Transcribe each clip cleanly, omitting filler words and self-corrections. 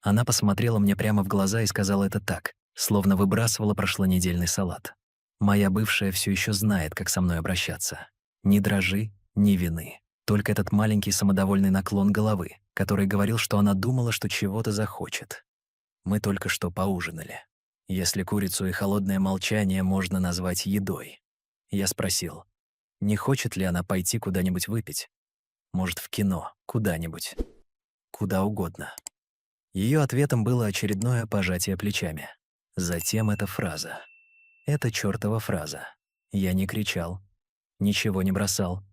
Она посмотрела мне прямо в глаза и сказала это так, словно выбрасывала прошлонедельный салат. Моя бывшая все еще знает, как со мной обращаться. Ни дрожи, ни вины. Только этот маленький самодовольный наклон головы, который говорил, что она думала, что чего-то захочет. Мы только что поужинали. Если курицу и холодное молчание можно назвать едой. Я спросил, не хочет ли она пойти куда-нибудь выпить? Может, в кино, куда-нибудь. Куда угодно. Ее ответом было очередное пожатие плечами. Затем эта фраза. Это чёртова фраза. Я не кричал, ничего не бросал,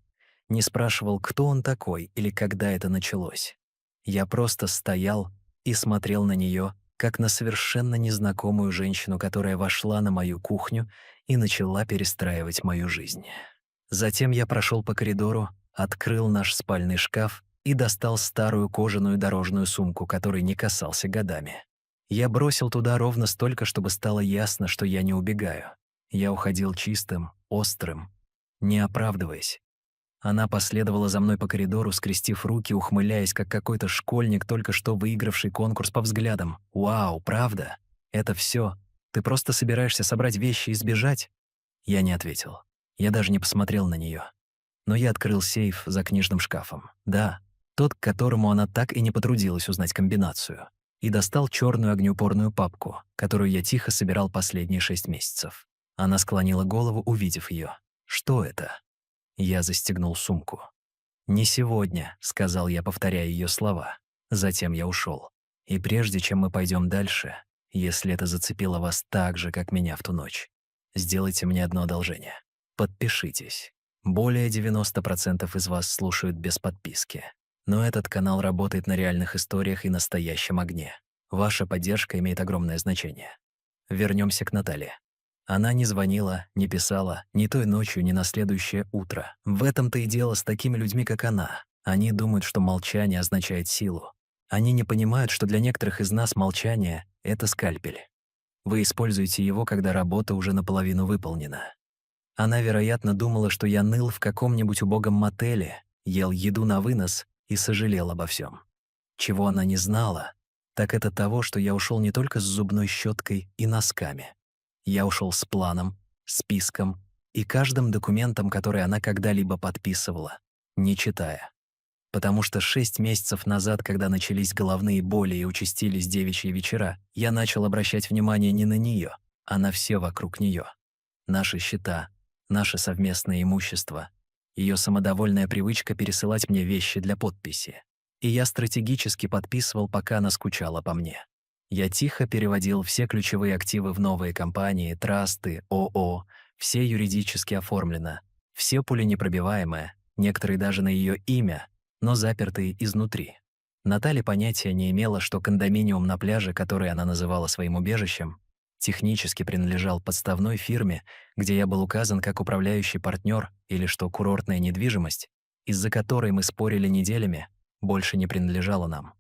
не спрашивал, кто он такой или когда это началось. Я просто стоял и смотрел на нее, как на совершенно незнакомую женщину, которая вошла на мою кухню и начала перестраивать мою жизнь. Затем я прошел по коридору, открыл наш спальный шкаф и достал старую кожаную дорожную сумку, которой не касался годами. Я бросил туда ровно столько, чтобы стало ясно, что я не убегаю. Я уходил чистым, острым, не оправдываясь. Она последовала за мной по коридору, скрестив руки, ухмыляясь, как какой-то школьник, только что выигравший конкурс по взглядам. «Вау, правда? Это все? Ты просто собираешься собрать вещи и сбежать?» Я не ответил. Я даже не посмотрел на нее. Но я открыл сейф за книжным шкафом. Да, тот, к которому она так и не потрудилась узнать комбинацию. И достал черную огнеупорную папку, которую я тихо собирал последние 6 месяцев. Она склонила голову, увидев ее. «Что это?» Я застегнул сумку. «Не сегодня», — сказал я, повторяя ее слова. Затем я ушел. И прежде чем мы пойдем дальше, если это зацепило вас так же, как меня в ту ночь, сделайте мне одно одолжение. Подпишитесь. Более 90% из вас слушают без подписки. Но этот канал работает на реальных историях и настоящем огне. Ваша поддержка имеет огромное значение. Вернемся к Наталье. Она не звонила, не писала, ни той ночью, ни на следующее утро. В этом-то и дело с такими людьми, как она. Они думают, что молчание означает силу. Они не понимают, что для некоторых из нас молчание — это скальпель. Вы используете его, когда работа уже наполовину выполнена. Она, вероятно, думала, что я ныл в каком-нибудь убогом мотеле, ел еду на вынос и сожалел обо всем. Чего она не знала, так это того, что я ушел не только с зубной щеткой и носками. Я ушел с планом, списком и каждым документом, который она когда-либо подписывала, не читая. Потому что 6 месяцев назад, когда начались головные боли и участились девичьи вечера, я начал обращать внимание не на нее, а на все вокруг нее. Наши счета, наше совместное имущество, ее самодовольная привычка пересылать мне вещи для подписи. И я стратегически подписывал, пока она скучала по мне. Я тихо переводил все ключевые активы в новые компании, трасты, ООО, все юридически оформлено, все пуленепробиваемое, некоторые даже на ее имя, но запертые изнутри. Наталья понятия не имела, что кондоминиум на пляже, который она называла своим убежищем, технически принадлежал подставной фирме, где я был указан как управляющий партнер, или что курортная недвижимость, из-за которой мы спорили неделями, больше не принадлежала нам.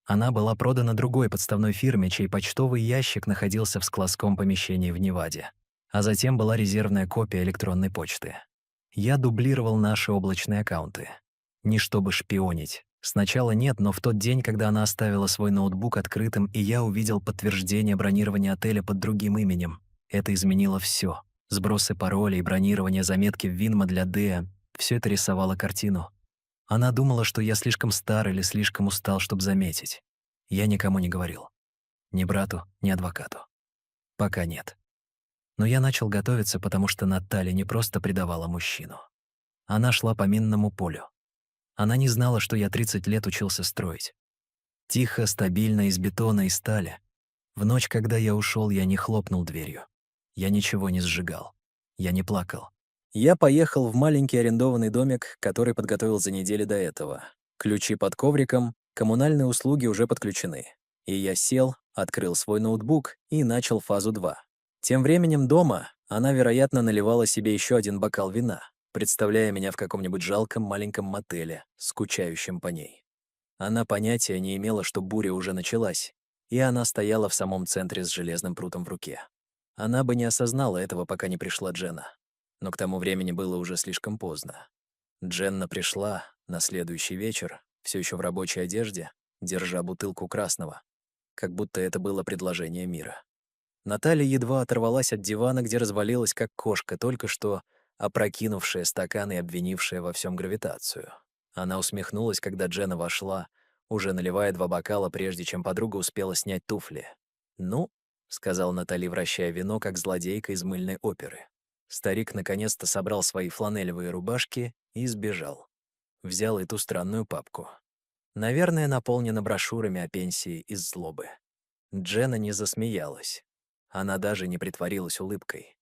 Она была продана другой подставной фирме, чей почтовый ящик находился в складском помещении в Неваде. А затем была резервная копия электронной почты. Я дублировал наши облачные аккаунты. Не чтобы шпионить. Сначала нет, но в тот день, когда она оставила свой ноутбук открытым, и я увидел подтверждение бронирования отеля под другим именем, это изменило все. Сбросы паролей, бронирование, заметки в Винмо для Дэа — все это рисовало картину. Она думала, что я слишком стар или слишком устал, чтобы заметить. Я никому не говорил. Ни брату, ни адвокату. Пока нет. Но я начал готовиться, потому что Наталья не просто предавала мужчину. Она шла по минному полю. Она не знала, что я 30 лет учился строить. Тихо, стабильно, из бетона и стали. В ночь, когда я ушел, я не хлопнул дверью. Я ничего не сжигал. Я не плакал. Я поехал в маленький арендованный домик, который подготовил за неделю до этого. Ключи под ковриком, коммунальные услуги уже подключены. И я сел, открыл свой ноутбук и начал фазу 2. Тем временем дома она, вероятно, наливала себе еще один бокал вина, представляя меня в каком-нибудь жалком маленьком мотеле, скучающем по ней. Она понятия не имела, что буря уже началась, и она стояла в самом центре с железным прутом в руке. Она бы не осознала этого, пока не пришла Дженна. Но к тому времени было уже слишком поздно. Дженна пришла на следующий вечер, все еще в рабочей одежде, держа бутылку красного. как будто это было предложение мира. Наталья едва оторвалась от дивана, где развалилась как кошка, только что опрокинувшая стакан и обвинившая во всем гравитацию. Она усмехнулась, когда Дженна вошла, уже наливая 2 бокала, прежде чем подруга успела снять туфли. «Ну», — сказал Натали, вращая вино, как злодейка из мыльной оперы. Старик наконец-то собрал свои фланелевые рубашки и сбежал. Взял и ту странную папку. Наверное, наполнена брошюрами о пенсии из злобы. Дженна не засмеялась. Она даже не притворилась улыбкой.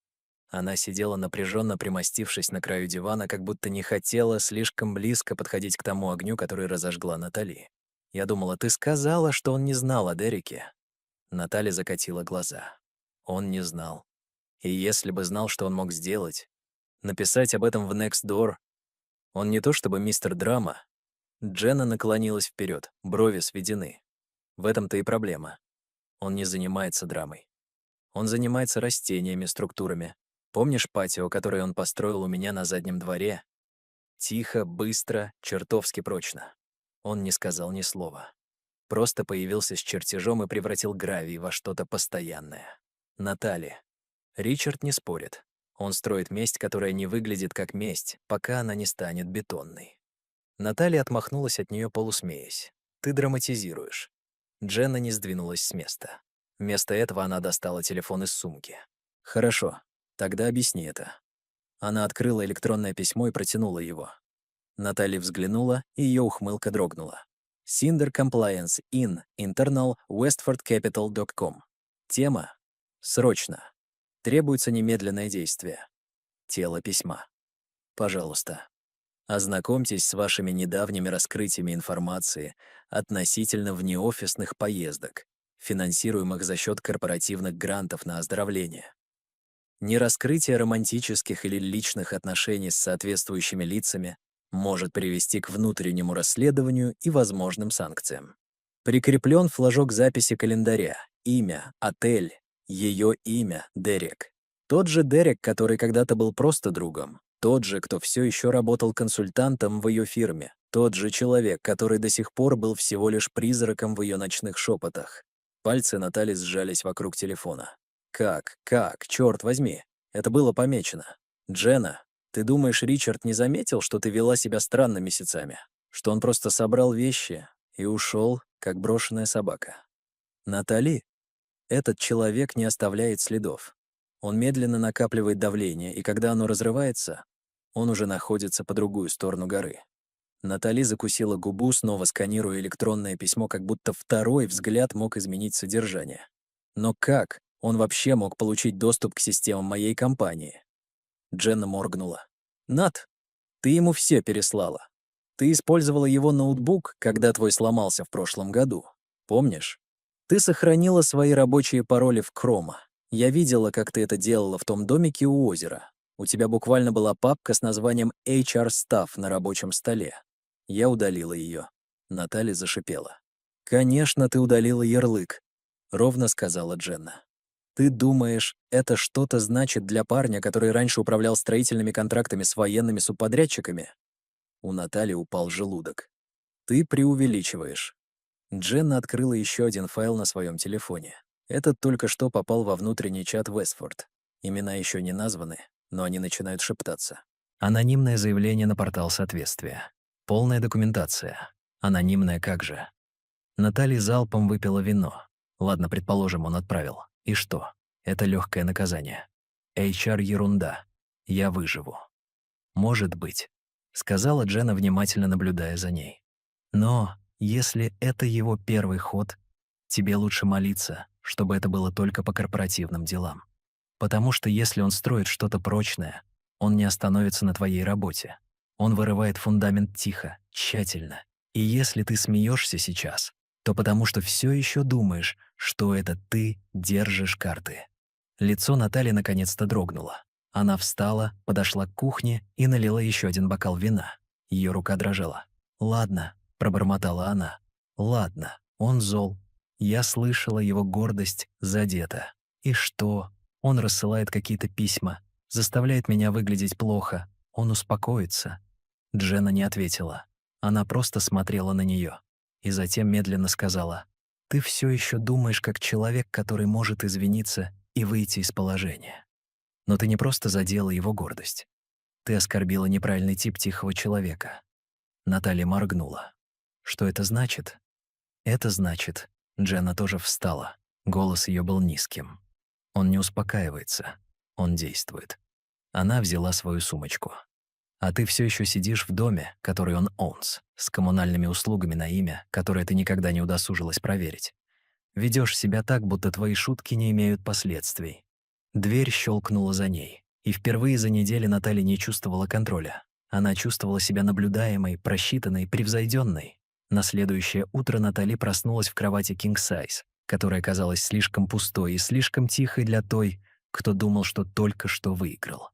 Она сидела напряженно, примостившись на краю дивана, как будто не хотела слишком близко подходить к тому огню, который разожгла Натали. «Я думала, ты сказала, что он не знал о Дереке». Наталья закатила глаза. Он не знал. И если бы знал, что он мог сделать, написать об этом в Nextdoor, он не то чтобы мистер Драма. Дженна наклонилась вперед, брови сведены. В этом-то и проблема. Он не занимается драмой. Он занимается растениями, структурами. Помнишь патио, которое он построил у меня на заднем дворе? Тихо, быстро, чертовски прочно. Он не сказал ни слова. Просто появился с чертежом и превратил гравий во что-то постоянное. Наталья. Ричард не спорит. Он строит месть, которая не выглядит как месть, пока она не станет бетонной. Наталья отмахнулась от нее, полусмеясь. «Ты драматизируешь». Дженна не сдвинулась с места. Вместо этого она достала телефон из сумки. «Хорошо, тогда объясни это». Она открыла электронное письмо и протянула его. Наталья взглянула, и ее ухмылка дрогнула. Cinder Compliance in internal westfordcapital.com. Тема «Срочно. Требуется немедленное действие». Тело письма. Пожалуйста. Ознакомьтесь с вашими недавними раскрытиями информации относительно внеофисных поездок, финансируемых за счет корпоративных грантов на оздоровление. Нераскрытие романтических или личных отношений с соответствующими лицами может привести к внутреннему расследованию и возможным санкциям. Прикреплен флажок записи календаря, имя, отель, ее имя, Дерек. Тот же Дерек, который когда-то был просто другом. Тот же, кто все еще работал консультантом в ее фирме. Тот же человек, который до сих пор был всего лишь призраком в ее ночных шепотах. Пальцы Натальи сжались вокруг телефона. Как, черт возьми, это было помечено. Дженна, ты думаешь, Ричард не заметил, что ты вела себя странно месяцами? Что он просто собрал вещи и ушел, как брошенная собака? Натали, этот человек не оставляет следов. Он медленно накапливает давление, и когда оно разрывается, он уже находится по другую сторону горы. Натали закусила губу, снова сканируя электронное письмо, как будто второй взгляд мог изменить содержание. Но как он вообще мог получить доступ к системам моей компании? Дженна моргнула. «Нат, ты ему все переслала. Ты использовала его ноутбук, когда твой сломался в прошлом году. Помнишь? Ты сохранила свои рабочие пароли в Chrome. Я видела, как ты это делала в том домике у озера. У тебя буквально была папка с названием HR Stuff на рабочем столе. Я удалила ее. Наталья зашипела. «Конечно, ты удалила ярлык», — ровно сказала Дженна. «Ты думаешь, это что-то значит для парня, который раньше управлял строительными контрактами с военными субподрядчиками?» У Натальи упал желудок. «Ты преувеличиваешь». Дженна открыла еще один файл на своем телефоне. Этот только что попал во внутренний чат Вестфорд. Имена еще не названы, но они начинают шептаться. Анонимное заявление на портал соответствия. Полная документация. Анонимная как же. Наталья залпом выпила вино. Ладно, предположим, он отправил. И что? Это легкое наказание. HR ерунда. Я выживу. Может быть, сказала Дженна, внимательно наблюдая за ней. Но если это его первый ход, тебе лучше молиться, чтобы это было только по корпоративным делам. Потому что если он строит что-то прочное, он не остановится на твоей работе. Он вырывает фундамент тихо, тщательно. И если ты смеешься сейчас, то потому что все еще думаешь, что это ты держишь карты. Лицо Натальи наконец-то дрогнуло. Она встала, подошла к кухне и налила еще один бокал вина. Ее рука дрожала. «Ладно», — пробормотала она. «Ладно, он зол. Я слышала, его гордость задета. И что? Он рассылает какие-то письма, заставляет меня выглядеть плохо. Он успокоится». Дженна не ответила. Она просто смотрела на нее. И затем медленно сказала: Ты все еще думаешь как человек, который может извиниться и выйти из положения. Но ты не просто задела его гордость. Ты оскорбила неправильный тип тихого человека. Наталья моргнула. Что это значит? Это значит, Дженна тоже встала. Голос ее был низким. Он не успокаивается. Он действует. Она взяла свою сумочку. А ты все еще сидишь в доме, который он owns, с коммунальными услугами на имя, которое ты никогда не удосужилась проверить. Ведешь себя так, будто твои шутки не имеют последствий. Дверь щелкнула за ней. И впервые за неделю Наталья не чувствовала контроля. Она чувствовала себя наблюдаемой, просчитанной, превзойденной. На следующее утро Натали проснулась в кровати king size, которая казалась слишком пустой и слишком тихой для той, кто думал, что только что выиграл.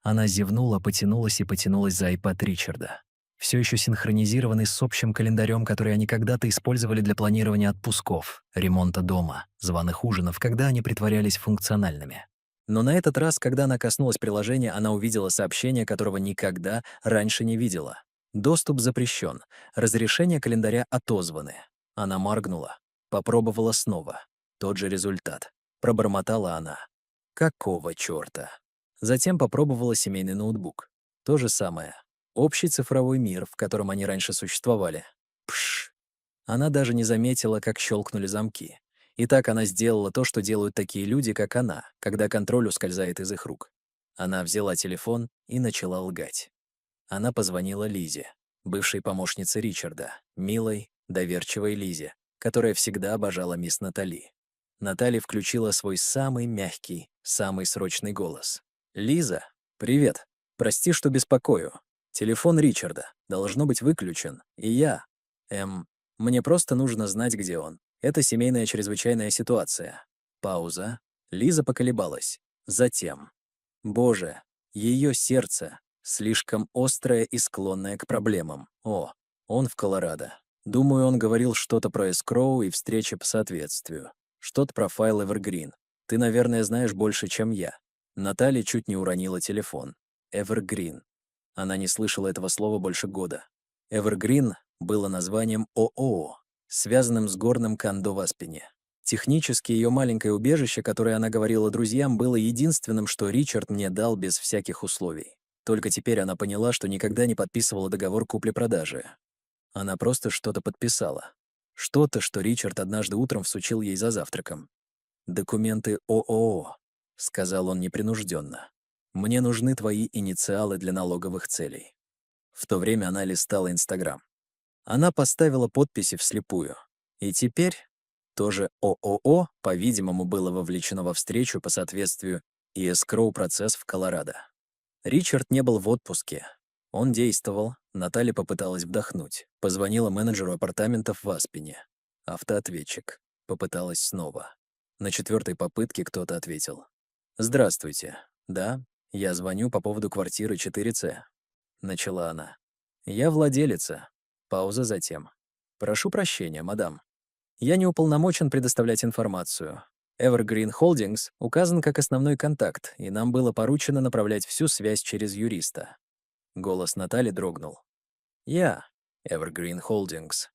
Она зевнула, потянулась и потянулась за iPad Ричарда, все еще синхронизированный с общим календарем, который они когда-то использовали для планирования отпусков, ремонта дома, званых ужинов, когда они притворялись функциональными. Но на этот раз, когда она коснулась приложения, она увидела сообщение, которого никогда раньше не видела. Доступ запрещен. Разрешения календаря отозваны. Она моргнула. Попробовала снова. Тот же результат. Пробормотала она. Какого чёрта? Затем попробовала семейный ноутбук. То же самое. Общий цифровой мир, в котором они раньше существовали. Пш. Она даже не заметила, как щелкнули замки. И так она сделала то, что делают такие люди, как она, когда контроль ускользает из их рук. Она взяла телефон и начала лгать. Она позвонила Лизе, бывшей помощнице Ричарда, милой, доверчивой Лизе, которая всегда обожала мисс Натали. Наталья включила свой самый мягкий, самый срочный голос. «Лиза, привет. Прости, что беспокою. Телефон Ричарда должно быть выключен, и я... Мне просто нужно знать, где он. Это семейная чрезвычайная ситуация». Пауза. Лиза поколебалась. Затем. Боже, ее сердце слишком острое и склонное к проблемам. О, он в Колорадо. Думаю, он говорил что-то про эскроу и встречи по соответствию. Что-то про файл Evergreen. Ты, наверное, знаешь больше, чем я. Наталья чуть не уронила телефон. Evergreen. Она не слышала этого слова больше года. Evergreen было названием ООО, связанным с горным кондо в Аспене. Технически ее маленькое убежище, которое она говорила друзьям, было единственным, что Ричард мне дал без всяких условий. Только теперь она поняла, что никогда не подписывала договор купли-продажи. Она просто что-то подписала. Что-то, что Ричард однажды утром всучил ей за завтраком. «Документы ООО», — сказал он непринужденно. «Мне нужны твои инициалы для налоговых целей». В то время она листала Инстаграм. Она поставила подписи вслепую. И теперь тоже ООО, по-видимому, было вовлечено во встречу по соответствию и эскроу-процесс в Колорадо. Ричард не был в отпуске. Он действовал. Наталья попыталась вдохнуть. Позвонила менеджеру апартаментов в Аспене. Автоответчик. Попыталась снова. На 4-й попытке кто-то ответил. «Здравствуйте. Да, я звоню по поводу квартиры 4С», — начала она. «Я владелица». Пауза затем. «Прошу прощения, мадам. Я не уполномочен предоставлять информацию. Evergreen Holdings указан как основной контакт, и нам было поручено направлять всю связь через юриста». Голос Натальи дрогнул. «Я Evergreen Holdings».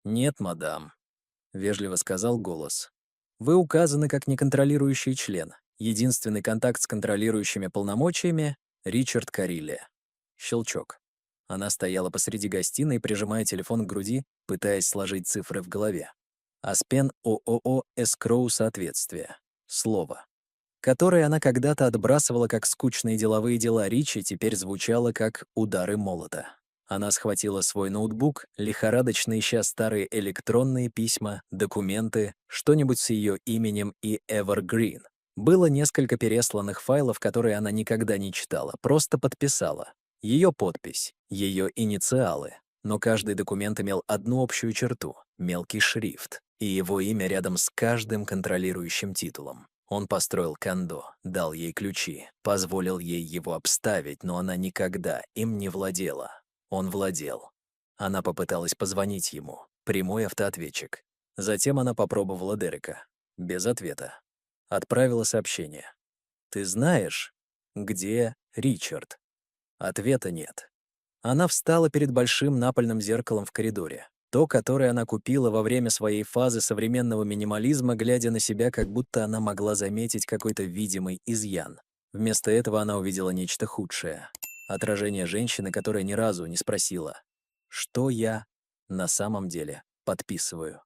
«Нет, мадам», — вежливо сказал голос. «Вы указаны как неконтролирующий член. Единственный контакт с контролирующими полномочиями — Ричард Карилли». Щелчок. Она стояла посреди гостиной, прижимая телефон к груди, пытаясь сложить цифры в голове. Аспен ООО «Эскроу соответствие». Слово. Которое она когда-то отбрасывала как скучные деловые дела Ричи, теперь звучало как удары молота. Она схватила свой ноутбук, лихорадочно ища старые электронные письма, документы, что-нибудь с ее именем и Evergreen. Было несколько пересланных файлов, которые она никогда не читала, просто подписала. Ее подпись, ее инициалы. Но каждый документ имел одну общую черту — мелкий шрифт, и его имя рядом с каждым контролирующим титулом. Он построил кондо, дал ей ключи, позволил ей его обставить, но она никогда им не владела. Он владел. Она попыталась позвонить ему. Прямой автоответчик. Затем она попробовала Дерека. Без ответа. Отправила сообщение. «Ты знаешь, где Ричард?» Ответа нет. Она встала перед большим напольным зеркалом в коридоре. То, которое она купила во время своей фазы современного минимализма, глядя на себя, как будто она могла заметить какой-то видимый изъян. Вместо этого она увидела нечто худшее. Отражение женщины, которая ни разу не спросила, что я на самом деле подписываю.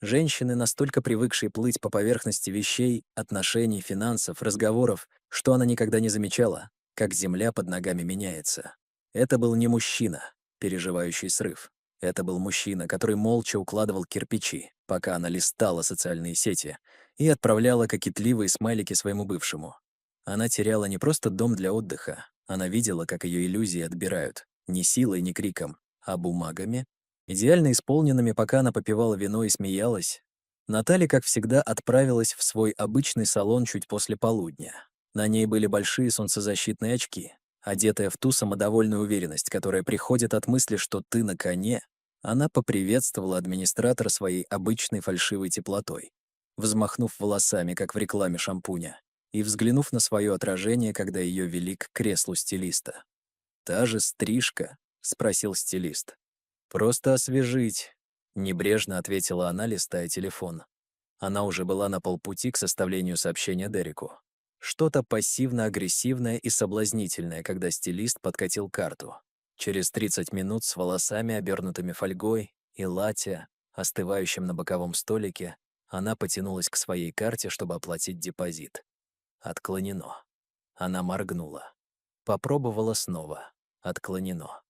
Женщины, настолько привыкшие плыть по поверхности вещей, отношений, финансов, разговоров, что она никогда не замечала, как земля под ногами меняется. Это был не мужчина, переживающий срыв. Это был мужчина, который молча укладывал кирпичи, пока она листала социальные сети и отправляла кокетливые смайлики своему бывшему. Она теряла не просто дом для отдыха, она видела, как ее иллюзии отбирают, не силой, не криком, а бумагами, идеально исполненными, пока она попивала вино и смеялась. Наталья, как всегда, отправилась в свой обычный салон чуть после полудня. На ней были большие солнцезащитные очки. Одетая в ту самодовольную уверенность, которая приходит от мысли, что ты на коне, она поприветствовала администратора своей обычной фальшивой теплотой, взмахнув волосами, как в рекламе шампуня, и взглянув на свое отражение, когда ее вели к креслу стилиста. «Та же стрижка?» — спросил стилист. «Просто освежить», — небрежно ответила она, листая телефон. Она уже была на полпути к составлению сообщения Дереку. Что-то пассивно-агрессивное и соблазнительное, когда стилист подкатил карту. Через 30 минут с волосами, обернутыми фольгой, и латте, остывающим на боковом столике, она потянулась к своей карте, чтобы оплатить депозит. Отклонено. Она моргнула. Попробовала снова. Отклонено.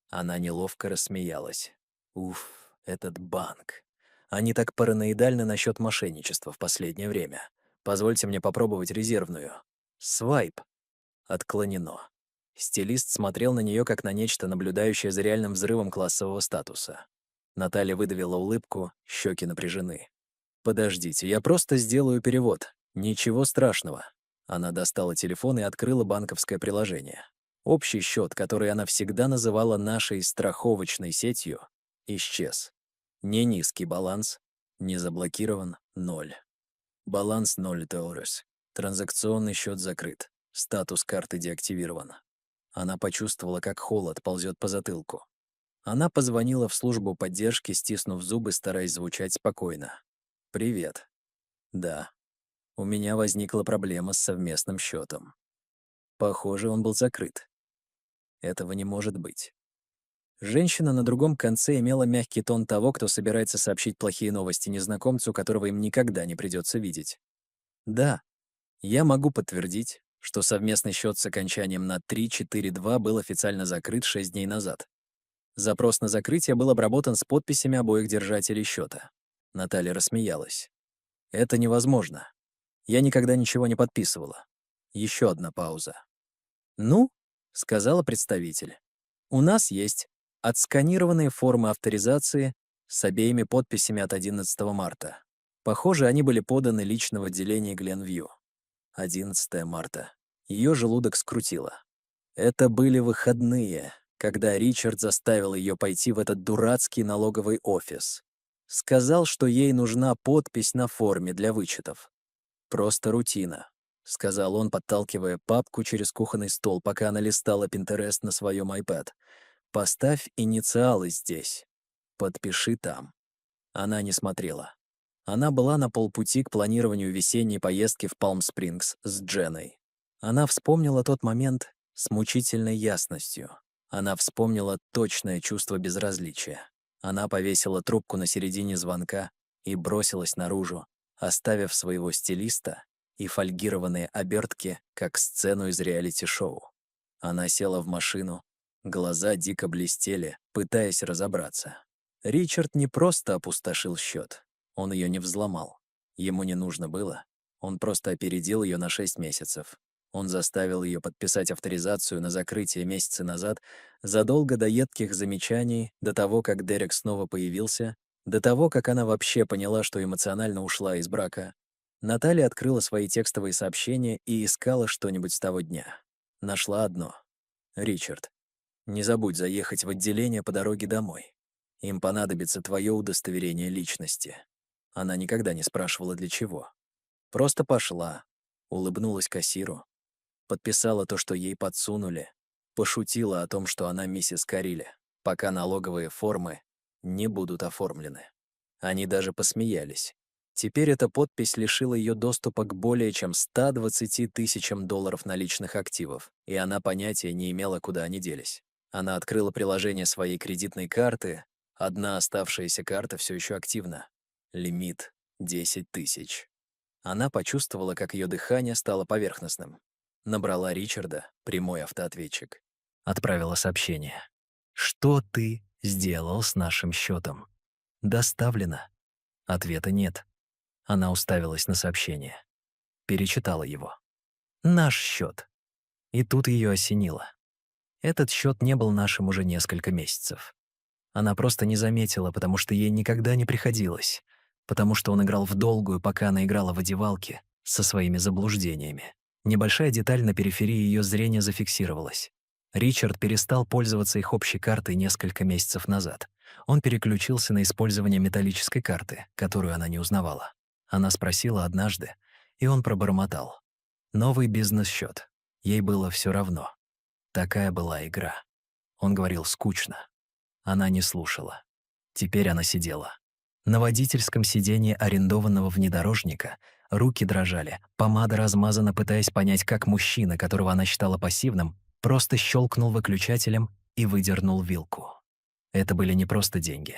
Она неловко рассмеялась. Уф, этот банк. Они так параноидальны насчет мошенничества в последнее время. Позвольте мне попробовать резервную. Свайп. Отклонено. Стилист смотрел на нее как на нечто, наблюдающее за реальным взрывом классового статуса. Наталья выдавила улыбку, щеки напряжены. «Подождите, я просто сделаю перевод. Ничего страшного». Она достала телефон и открыла банковское приложение. Общий счет, который она всегда называла нашей страховочной сетью, исчез. Не низкий баланс, не заблокирован, 0. Баланс 0 Теорес. Транзакционный счет закрыт. Статус карты деактивирован. Она почувствовала, как холод ползет по затылку. Она позвонила в службу поддержки, стиснув зубы, стараясь звучать спокойно. «Привет. Да, у меня возникла проблема с совместным счетом. Похоже, он был закрыт. Этого не может быть». Женщина на другом конце имела мягкий тон того, кто собирается сообщить плохие новости незнакомцу, которого им никогда не придется видеть. «Да, я могу подтвердить, что совместный счет с окончанием на 342 был официально закрыт 6 дней назад. Запрос на закрытие был обработан с подписями обоих держателей счета». Наталья рассмеялась. «Это невозможно. Я никогда ничего не подписывала». Еще одна пауза. «Ну, — сказала представитель, — у нас есть отсканированные формы авторизации с обеими подписями от 11 марта. Похоже, они были поданы лично в отделении Гленвью. 11 марта. Ее желудок скрутило. Это были выходные, когда Ричард заставил ее пойти в этот дурацкий налоговый офис. Сказал, что ей нужна подпись на форме для вычетов. «Просто рутина», — сказал он, подталкивая папку через кухонный стол, пока она листала Pinterest на своем iPad. «Поставь инициалы здесь. Подпиши там». Она не смотрела. Она была на полпути к планированию весенней поездки в Палм-Спрингс с Дженной. Она вспомнила тот момент с мучительной ясностью. Она вспомнила точное чувство безразличия. Она повесила трубку на середине звонка и бросилась наружу, оставив своего стилиста и фольгированные обертки, как сцену из реалити-шоу. Она села в машину, глаза дико блестели, пытаясь разобраться. Ричард не просто опустошил счет, он ее не взломал. Ему не нужно было. Он просто опередил ее на 6 месяцев. Он заставил ее подписать авторизацию на закрытие месяца назад, задолго до едких замечаний, до того, как Дерек снова появился, до того, как она вообще поняла, что эмоционально ушла из брака. Наталья открыла свои текстовые сообщения и искала что-нибудь с того дня. Нашла одно. «Ричард, не забудь заехать в отделение по дороге домой. Им понадобится твое удостоверение личности». Она никогда не спрашивала, для чего. Просто пошла, улыбнулась кассиру, подписала то, что ей подсунули, пошутила о том, что она миссис Кариле, пока налоговые формы не будут оформлены. Они даже посмеялись. Теперь эта подпись лишила ее доступа к более чем 120 тысячам долларов наличных активов, и она понятия не имела, куда они делись. Она открыла приложение своей кредитной карты. Одна оставшаяся карта все еще активна. Лимит 10 тысяч. Она почувствовала, как ее дыхание стало поверхностным. Набрала Ричарда, прямой автоответчик. Отправила сообщение. «Что ты сделал с нашим счетом? Доставлено». Ответа нет. Она уставилась на сообщение. Перечитала его. «Наш счет». И тут ее осенило. Этот счет не был нашим уже несколько месяцев. Она просто не заметила, потому что ей никогда не приходилось, потому что он играл в долгую, пока она играла в одевалке со своими заблуждениями. Небольшая деталь на периферии ее зрения зафиксировалась. Ричард перестал пользоваться их общей картой несколько месяцев назад. Он переключился на использование металлической карты, которую она не узнавала. Она спросила однажды, и он пробормотал. Новый бизнес-счет. Ей было все равно. Такая была игра. Он говорил скучно. Она не слушала. Теперь она сидела. На водительском сиденье арендованного внедорожника руки дрожали, помада размазана, пытаясь понять, как мужчина, которого она считала пассивным, просто щелкнул выключателем и выдернул вилку. Это были не просто деньги.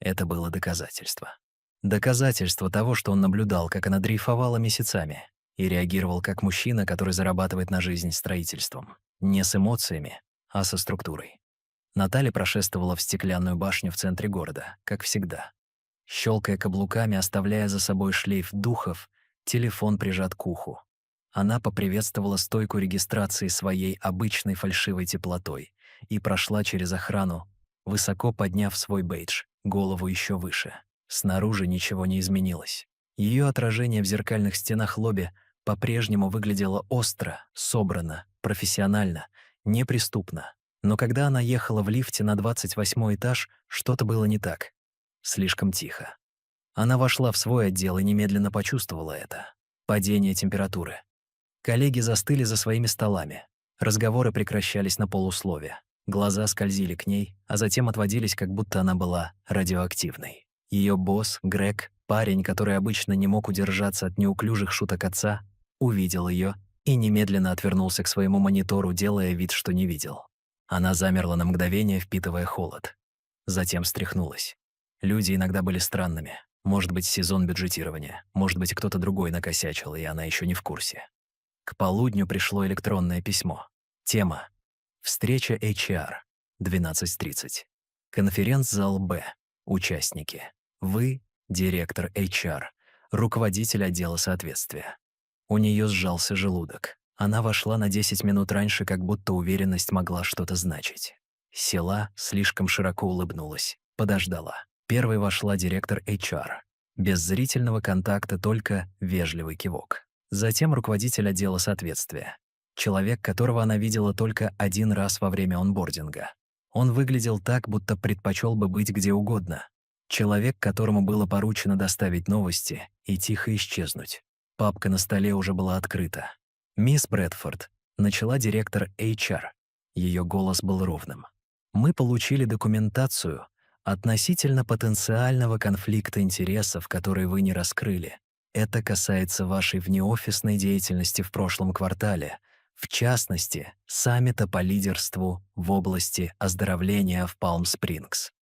Это было доказательство. Доказательство того, что он наблюдал, как она дрейфовала месяцами, и реагировал как мужчина, который зарабатывает на жизнь строительством. Не с эмоциями, а со структурой. Наталья прошествовала в стеклянную башню в центре города, как всегда. Щелкая каблуками, оставляя за собой шлейф духов, телефон прижат к уху. Она поприветствовала стойку регистрации своей обычной фальшивой теплотой и прошла через охрану, высоко подняв свой бейдж, голову еще выше. Снаружи ничего не изменилось. Ее отражение в зеркальных стенах лобби по-прежнему выглядело остро, собрано, профессионально, неприступно. Но когда она ехала в лифте на 28-й этаж, что-то было не так. Слишком тихо. Она вошла в свой отдел и немедленно почувствовала это. Падение температуры. Коллеги застыли за своими столами. Разговоры прекращались на полуслове. Глаза скользили к ней, а затем отводились, как будто она была радиоактивной. Ее босс, Грег, парень, который обычно не мог удержаться от неуклюжих шуток отца, увидел ее и немедленно отвернулся к своему монитору, делая вид, что не видел. Она замерла на мгновение, впитывая холод. Затем встряхнулась. Люди иногда были странными. Может быть, сезон бюджетирования. Может быть, кто-то другой накосячил, и она еще не в курсе. К полудню пришло электронное письмо. Тема. Встреча HR. 12:30. Конференц-зал Б. Участники. Вы — директор HR, руководитель отдела соответствия. У нее сжался желудок. Она вошла на 10 минут раньше, как будто уверенность могла что-то значить. Села, слишком широко улыбнулась, подождала. Первой вошла директор HR. Без зрительного контакта, только вежливый кивок. Затем руководитель отдела соответствия. Человек, которого она видела только один раз во время онбординга. Он выглядел так, будто предпочел бы быть где угодно. Человек, которому было поручено доставить новости и тихо исчезнуть. Папка на столе уже была открыта. «Мисс Брэдфорд», — начала директор HR. Ее голос был ровным. «Мы получили документацию относительно потенциального конфликта интересов, который вы не раскрыли. Это касается вашей внеофисной деятельности в прошлом квартале, в частности, саммита по лидерству в области оздоровления в Палм-Спрингс».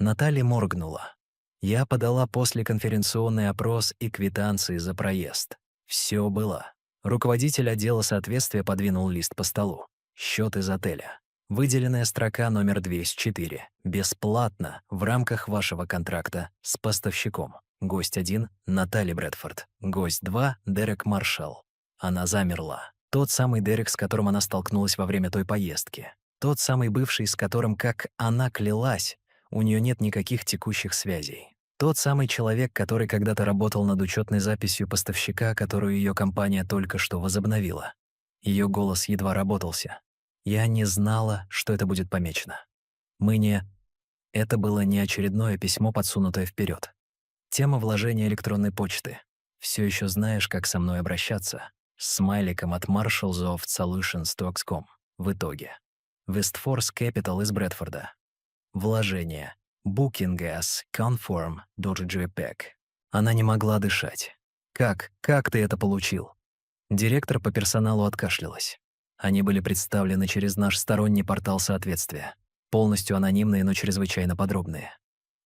Наталья моргнула. Я подала послеконференционный опрос и квитанции за проезд. Все было. Руководитель отдела соответствия подвинул лист по столу. Счет из отеля. Выделенная строка номер 204. Бесплатно в рамках вашего контракта с поставщиком. Гость 1 — Наталья Брэдфорд. Гость 2 — Дерек Маршалл. Она замерла. Тот самый Дерек, с которым она столкнулась во время той поездки. Тот самый бывший, с которым, как она клялась, у нее нет никаких текущих связей. Тот самый человек, который когда-то работал над учетной записью поставщика, которую ее компания только что возобновила. Ее голос едва работался. Я не знала, что это будет помечено. Мы не... Это было не очередное письмо, подсунутое вперед. Тема вложения электронной почты. Все еще знаешь, как со мной обращаться. С смайликом от marshallsoft.solutions.com. В итоге. Westforce Capital из Брэдфорда. Вложение. Booking as conform .jpg. Она не могла дышать. Как ты это получил?» Директор по персоналу откашлялась. Они были представлены через наш сторонний портал соответствия. Полностью анонимные, но чрезвычайно подробные.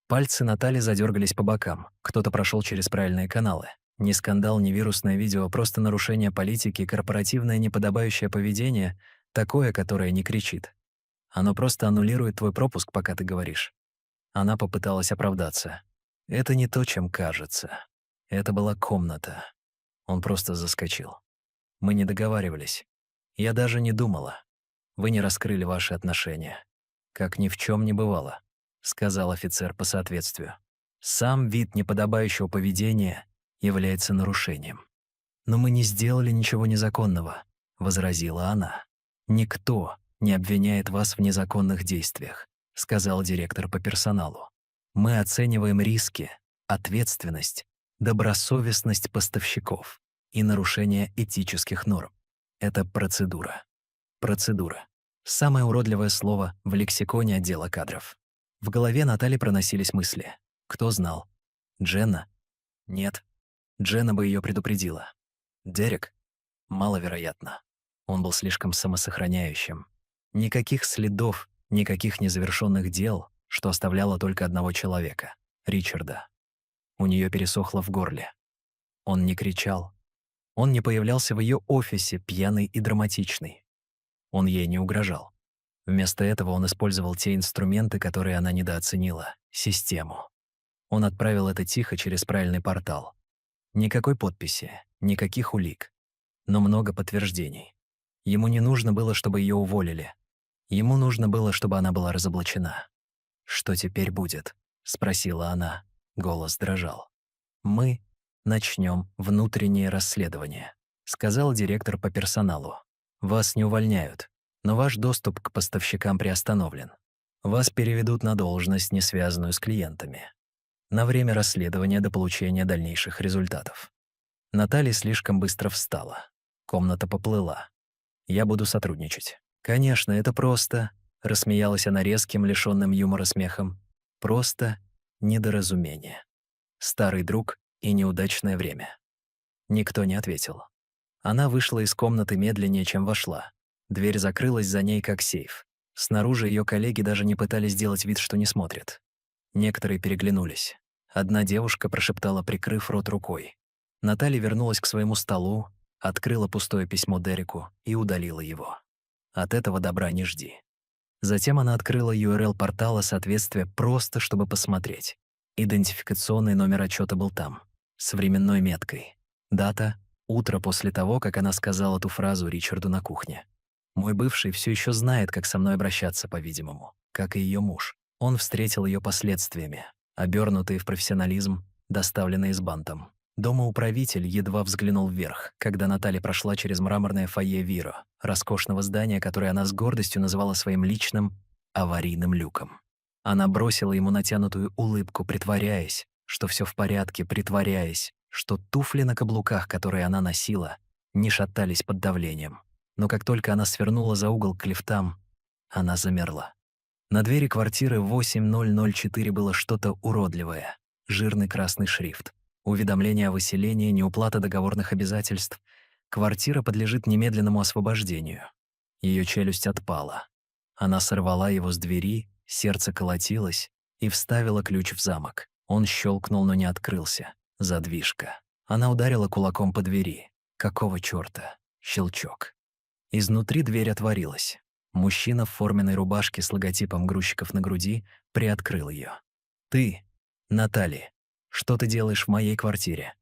Пальцы Натали задергались по бокам. Кто-то прошел через правильные каналы. Ни скандал, ни вирусное видео, просто нарушение политики, корпоративное неподобающее поведение, такое, которое не кричит. Оно просто аннулирует твой пропуск, пока ты говоришь. Она попыталась оправдаться. Это не то, чем кажется. Это была комната. Он просто заскочил. Мы не договаривались. Я даже не думала. Вы не раскрыли ваши отношения. Как ни в чем не бывало, сказал офицер по соответствию. Сам вид неподобающего поведения является нарушением. Но мы не сделали ничего незаконного, возразила она. Никто не обвиняет вас в незаконных действиях, сказал директор по персоналу. Мы оцениваем риски, ответственность, добросовестность поставщиков и нарушение этических норм. Это процедура. Процедура. Самое уродливое слово в лексиконе отдела кадров. В голове Натали проносились мысли. Кто знал? Дженна? Нет. Дженна бы ее предупредила. Дерек? Маловероятно. Он был слишком самосохраняющим. Никаких следов, никаких незавершенных дел, что оставляло только одного человека — Ричарда. У нее пересохло в горле. Он не кричал. Он не появлялся в ее офисе, пьяный и драматичный. Он ей не угрожал. Вместо этого он использовал те инструменты, которые она недооценила — систему. Он отправил это тихо через правильный портал. Никакой подписи, никаких улик, но много подтверждений. Ему не нужно было, чтобы ее уволили. Ему нужно было, чтобы она была разоблачена. «Что теперь будет?» — спросила она. Голос дрожал. «Мы начнем внутреннее расследование», — сказал директор по персоналу. «Вас не увольняют, но ваш доступ к поставщикам приостановлен. Вас переведут на должность, не связанную с клиентами. На время расследования до получения дальнейших результатов». Наталья слишком быстро встала. Комната поплыла. «Я буду сотрудничать». «Конечно, это просто», — рассмеялась она резким, лишённым юмора смехом. «Просто недоразумение. Старый друг и неудачное время». Никто не ответил. Она вышла из комнаты медленнее, чем вошла. Дверь закрылась за ней, как сейф. Снаружи ее коллеги даже не пытались сделать вид, что не смотрят. Некоторые переглянулись. Одна девушка прошептала, прикрыв рот рукой. Наталья вернулась к своему столу, открыла пустое письмо Дереку и удалила его. От этого добра не жди. Затем она открыла URL портала соответствия просто, чтобы посмотреть. Идентификационный номер отчета был там, с временной меткой. Дата — утро после того, как она сказала ту фразу Ричарду на кухне. Мой бывший все еще знает, как со мной обращаться, по-видимому, как и ее муж. Он встретил ее последствиями, обернутые в профессионализм, доставленные с бантом. Домоуправитель едва взглянул вверх, когда Наталья прошла через мраморное фойе Виро, роскошного здания, которое она с гордостью называла своим личным аварийным люком. Она бросила ему натянутую улыбку, притворяясь, что все в порядке, притворяясь, что туфли на каблуках, которые она носила, не шатались под давлением. Но как только она свернула за угол к лифтам, она замерла. На двери квартиры 8004 было что-то уродливое, жирный красный шрифт. Уведомление о выселении, неуплата договорных обязательств. Квартира подлежит немедленному освобождению. Ее челюсть отпала. Она сорвала его с двери, сердце колотилось и вставила ключ в замок. Он щелкнул, но не открылся. Задвижка. Она ударила кулаком по двери. Какого чёрта? Щелчок. Изнутри дверь отворилась. Мужчина в форменной рубашке с логотипом грузчиков на груди приоткрыл ее. «Ты, Наталья, что ты делаешь в моей квартире?»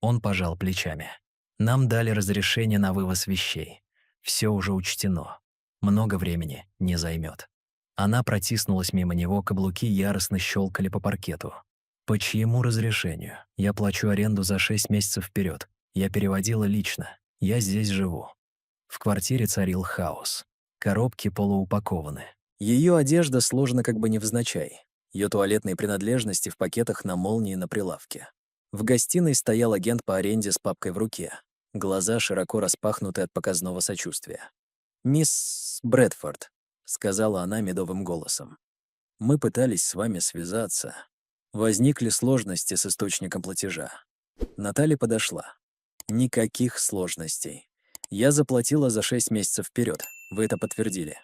Он пожал плечами. «Нам дали разрешение на вывоз вещей. Все уже учтено. Много времени не займет». Она протиснулась мимо него, каблуки яростно щелкали по паркету. «По чьему разрешению? Я плачу аренду за 6 месяцев вперед. Я переводила лично. Я здесь живу». В квартире царил хаос. Коробки полуупакованы. Ее одежда сложена как бы невзначай. Ее туалетные принадлежности в пакетах на молнии на прилавке. В гостиной стоял агент по аренде с папкой в руке. Глаза широко распахнуты от показного сочувствия. «Мисс Брэдфорд», — сказала она медовым голосом. Мы пытались с вами связаться. Возникли сложности с источником платежа. Наталья подошла. Никаких сложностей. Я заплатила за 6 месяцев вперед. Вы это подтвердили.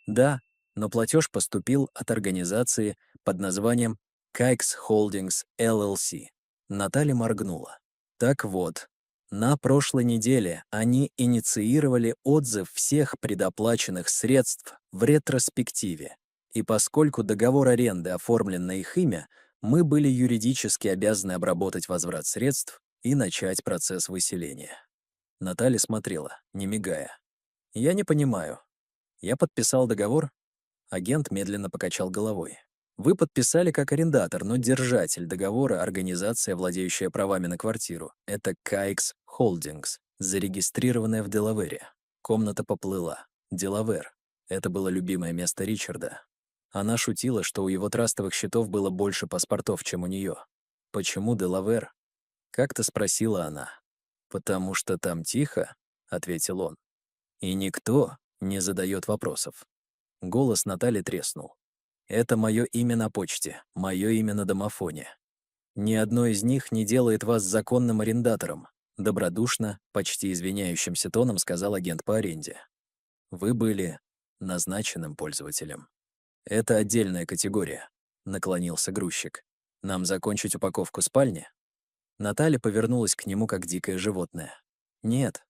Да, но платеж поступил от организации под названием Kikes Holdings LLC. Наталья моргнула. Так вот, на прошлой неделе они инициировали отзыв всех предоплаченных средств в ретроспективе. И поскольку договор аренды оформлен на их имя, мы были юридически обязаны обработать возврат средств и начать процесс выселения. Наталья смотрела, не мигая. «Я не понимаю. Я подписал договор?» Агент медленно покачал головой. «Вы подписали как арендатор, но держатель договора — организация, владеющая правами на квартиру. Это Kikes Holdings, зарегистрированная в Делавере». Комната поплыла. Делавер. Это было любимое место Ричарда. Она шутила, что у его трастовых счетов было больше паспортов, чем у нее. «Почему Делавер?» — как-то спросила она. «Потому что там тихо», — ответил он. «И никто не задает вопросов». Голос Натальи треснул. «Это мое имя на почте, мое имя на домофоне. Ни одно из них не делает вас законным арендатором», добродушно, почти извиняющимся тоном сказал агент по аренде. «Вы были назначенным пользователем». «Это отдельная категория», — наклонился грузчик. «Нам закончить упаковку спальни?» Наталья повернулась к нему, как дикое животное. «Нет,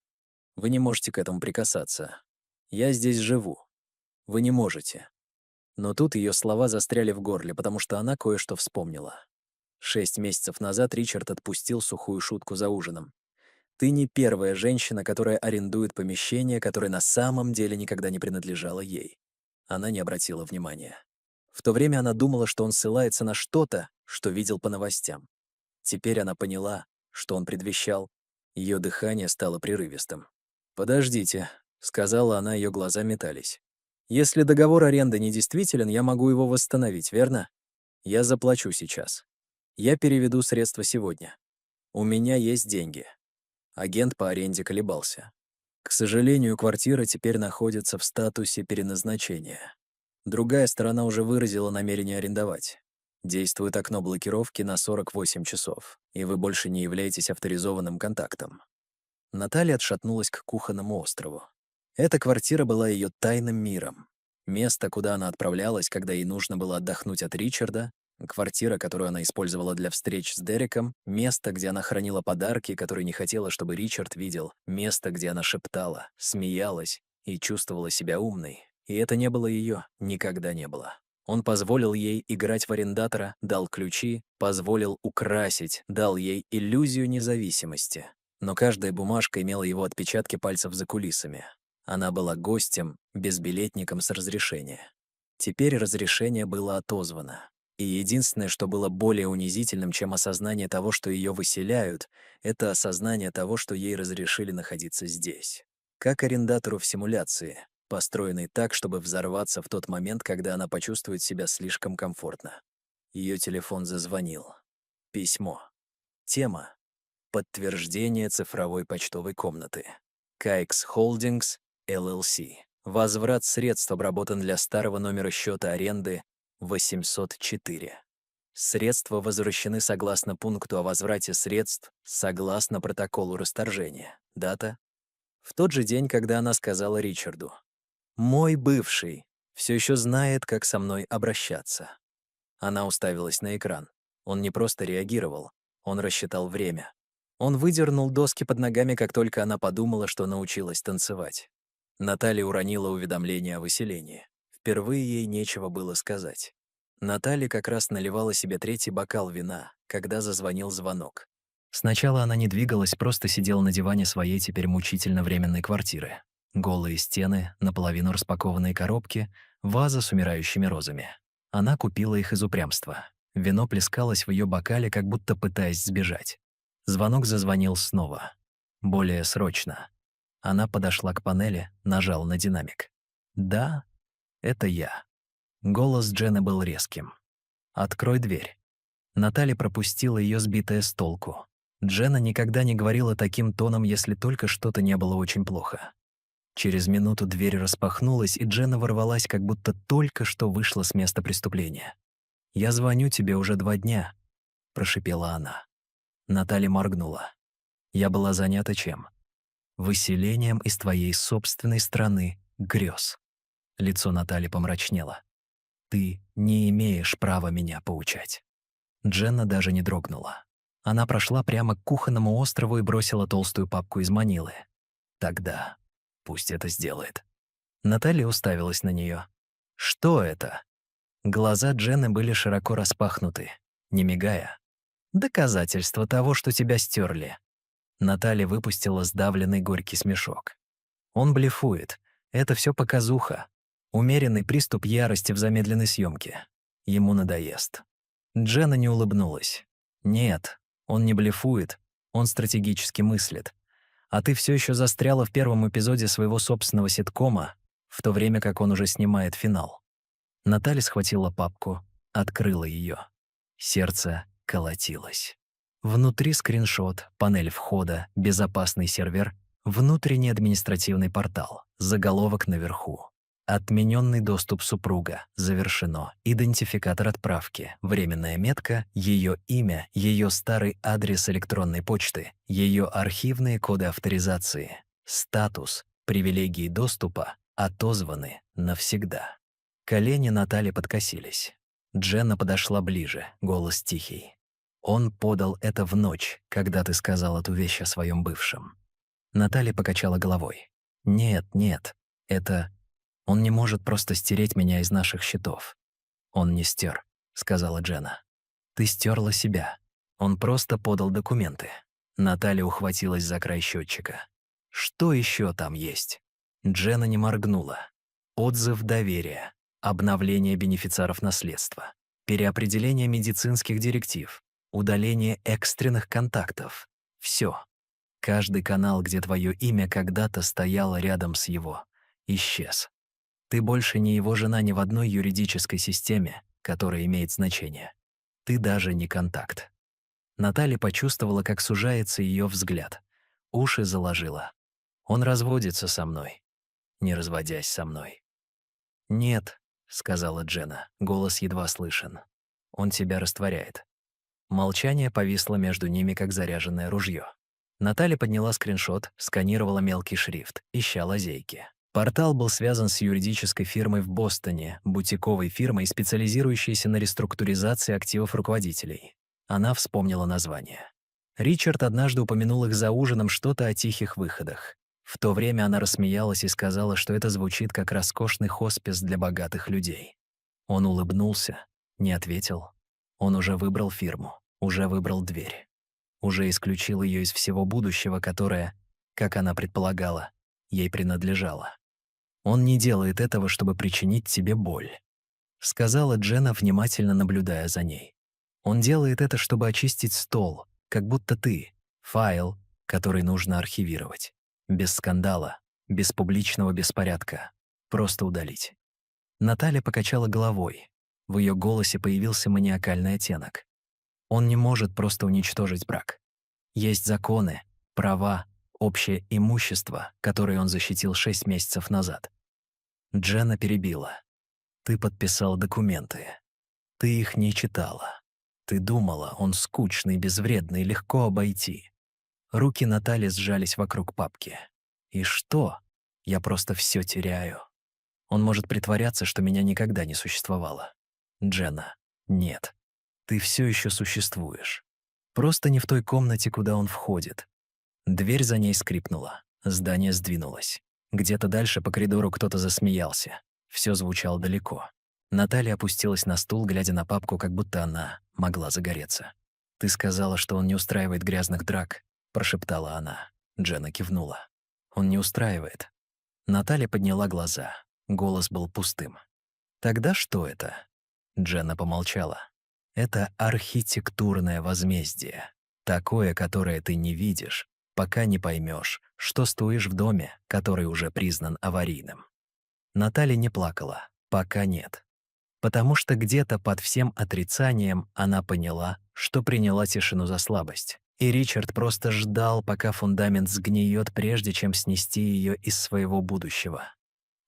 вы не можете к этому прикасаться. Я здесь живу. Вы не можете». Но тут ее слова застряли в горле, потому что она кое-что вспомнила. 6 месяцев назад Ричард отпустил сухую шутку за ужином. «Ты не первая женщина, которая арендует помещение, которое на самом деле никогда не принадлежало ей». Она не обратила внимания. В то время она думала, что он ссылается на что-то, что видел по новостям. Теперь она поняла, что он предвещал. Ее дыхание стало прерывистым. «Подождите», — сказала она, ее глаза метались. «Если договор аренды недействителен, я могу его восстановить, верно? Я заплачу сейчас. Я переведу средства сегодня. У меня есть деньги». Агент по аренде колебался. К сожалению, квартира теперь находится в статусе переназначения. Другая сторона уже выразила намерение арендовать. Действует окно блокировки на 48 часов, и вы больше не являетесь авторизованным контактом. Наталья отшатнулась к кухонному острову. Эта квартира была ее тайным миром. Место, куда она отправлялась, когда ей нужно было отдохнуть от Ричарда, квартира, которую она использовала для встреч с Дереком, место, где она хранила подарки, которые не хотела, чтобы Ричард видел, место, где она шептала, смеялась и чувствовала себя умной. И это не было ее, никогда не было. Он позволил ей играть в арендатора, дал ключи, позволил украсить, дал ей иллюзию независимости. Но каждая бумажка имела его отпечатки пальцев за кулисами. Она была гостем, безбилетником с разрешения. Теперь разрешение было отозвано. И единственное, что было более унизительным, чем осознание того, что ее выселяют, это осознание того, что ей разрешили находиться здесь. Как арендатору в симуляции, построенной так, чтобы взорваться в тот момент, когда она почувствует себя слишком комфортно. Ее телефон зазвонил. Письмо. Тема. Подтверждение цифровой почтовой комнаты. Kikes Holdings LLC. Возврат средств обработан для старого номера счета аренды 804. Средства возвращены согласно пункту о возврате средств согласно протоколу расторжения. Дата. В тот же день, когда она сказала Ричарду: «Мой бывший все еще знает, как со мной обращаться». Она уставилась на экран. Он не просто реагировал, он рассчитал время. Он выдернул доски под ногами, как только она подумала, что научилась танцевать. Наталья уронила уведомление о выселении. Впервые ей нечего было сказать. Наталья как раз наливала себе 3-й бокал вина, когда зазвонил звонок. Сначала она не двигалась, просто сидела на диване своей теперь мучительно временной квартиры. Голые стены, наполовину распакованные коробки, ваза с умирающими розами. Она купила их из упрямства. Вино плескалось в ее бокале, как будто пытаясь сбежать. Звонок зазвонил снова. Более срочно. Она подошла к панели, нажала на динамик. «Да, это я». Голос Джены был резким. «Открой дверь». Наталья пропустила ее, сбитая с толку. Дженна никогда не говорила таким тоном, если только что-то не было очень плохо. Через минуту дверь распахнулась, и Дженна ворвалась, как будто только что вышла с места преступления. «Я звоню тебе уже 2 дня», — прошипела она. Наталья моргнула. Я была занята чем? Выселением из твоей собственной страны грез. Лицо Натальи помрачнело. Ты не имеешь права меня поучать. Дженна даже не дрогнула. Она прошла прямо к кухонному острову и бросила толстую папку из манилы. Тогда пусть это сделает. Наталья уставилась на нее. Что это? Глаза Дженны были широко распахнуты, не мигая. Доказательство того, что тебя стерли. Наталья выпустила сдавленный горький смешок. Он блефует. Это все показуха. Умеренный приступ ярости в замедленной съемке. Ему надоест. Дженна не улыбнулась. Нет, он не блефует, он стратегически мыслит. А ты все еще застряла в первом эпизоде своего собственного ситкома, в то время как он уже снимает финал. Наталья схватила папку, открыла ее. Сердце колотилось. Внутри скриншот, панель входа, безопасный сервер, внутренний административный портал, заголовок наверху. Отмененный доступ супруга. Завершено. Идентификатор отправки. Временная метка, ее имя, ее старый адрес электронной почты, ее архивные коды авторизации. Статус. Привилегии доступа отозваны навсегда. Колени Натальи подкосились. Дженна подошла ближе, голос тихий. Он подал это в ночь, когда ты сказал эту вещь о своем бывшем. Наталья покачала головой. Нет, нет, это... Он не может просто стереть меня из наших счетов. Он не стер, сказала Дженна. Ты стерла себя. Он просто подал документы. Наталья ухватилась за край счетчика. Что еще там есть? Дженна не моргнула. Отзыв доверия, обновление бенефициаров наследства, переопределение медицинских директив, удаление экстренных контактов. Все. Каждый канал, где твое имя когда-то стояло рядом с его, исчез. Ты больше не его жена ни в одной юридической системе, которая имеет значение. Ты даже не контакт. Наталья почувствовала, как сужается ее взгляд. Уши заложила. Он разводится со мной, не разводясь со мной. «Нет», — сказала Дженна, голос едва слышен. «Он тебя растворяет». Молчание повисло между ними, как заряженное ружье. Наталья подняла скриншот, сканировала мелкий шрифт, ища лазейки. Портал был связан с юридической фирмой в Бостоне, бутиковой фирмой, специализирующейся на реструктуризации активов руководителей. Она вспомнила название. Ричард однажды упомянул их за ужином что-то о тихих выходах. В то время она рассмеялась и сказала, что это звучит как роскошный хоспис для богатых людей. Он улыбнулся, не ответил. Он уже выбрал фирму, уже выбрал дверь. Уже исключил ее из всего будущего, которое, как она предполагала, ей принадлежало. Он не делает этого, чтобы причинить тебе боль, сказала Дженна, внимательно наблюдая за ней. Он делает это, чтобы очистить стол, как будто ты — файл, который нужно архивировать. Без скандала, без публичного беспорядка. Просто удалить. Наталья покачала головой. В ее голосе появился маниакальный оттенок. Он не может просто уничтожить брак. Есть законы, права, общее имущество, которое он защитил 6 месяцев назад. Дженна перебила. Ты подписал документы. Ты их не читала. Ты думала, он скучный, безвредный, легко обойти. Руки Натальи сжались вокруг папки. И что? Я просто все теряю. Он может притворяться, что меня никогда не существовало. Дженна, нет. Ты все еще существуешь. Просто не в той комнате, куда он входит. Дверь за ней скрипнула. Здание сдвинулось. Где-то дальше по коридору кто-то засмеялся. Все звучало далеко. Наталья опустилась на стул, глядя на папку, как будто она могла загореться. «Ты сказала, что он не устраивает грязных драк», — прошептала она. Дженна кивнула. «Он не устраивает». Наталья подняла глаза. Голос был пустым. «Тогда что это?» Дженна помолчала. «Это архитектурное возмездие. Такое, которое ты не видишь, пока не поймешь, что стоишь в доме, который уже признан аварийным». Наталья не плакала. Пока нет. Потому что где-то под всем отрицанием она поняла, что приняла тишину за слабость, И Ричард просто ждал, пока фундамент сгниет, прежде чем снести ее из своего будущего.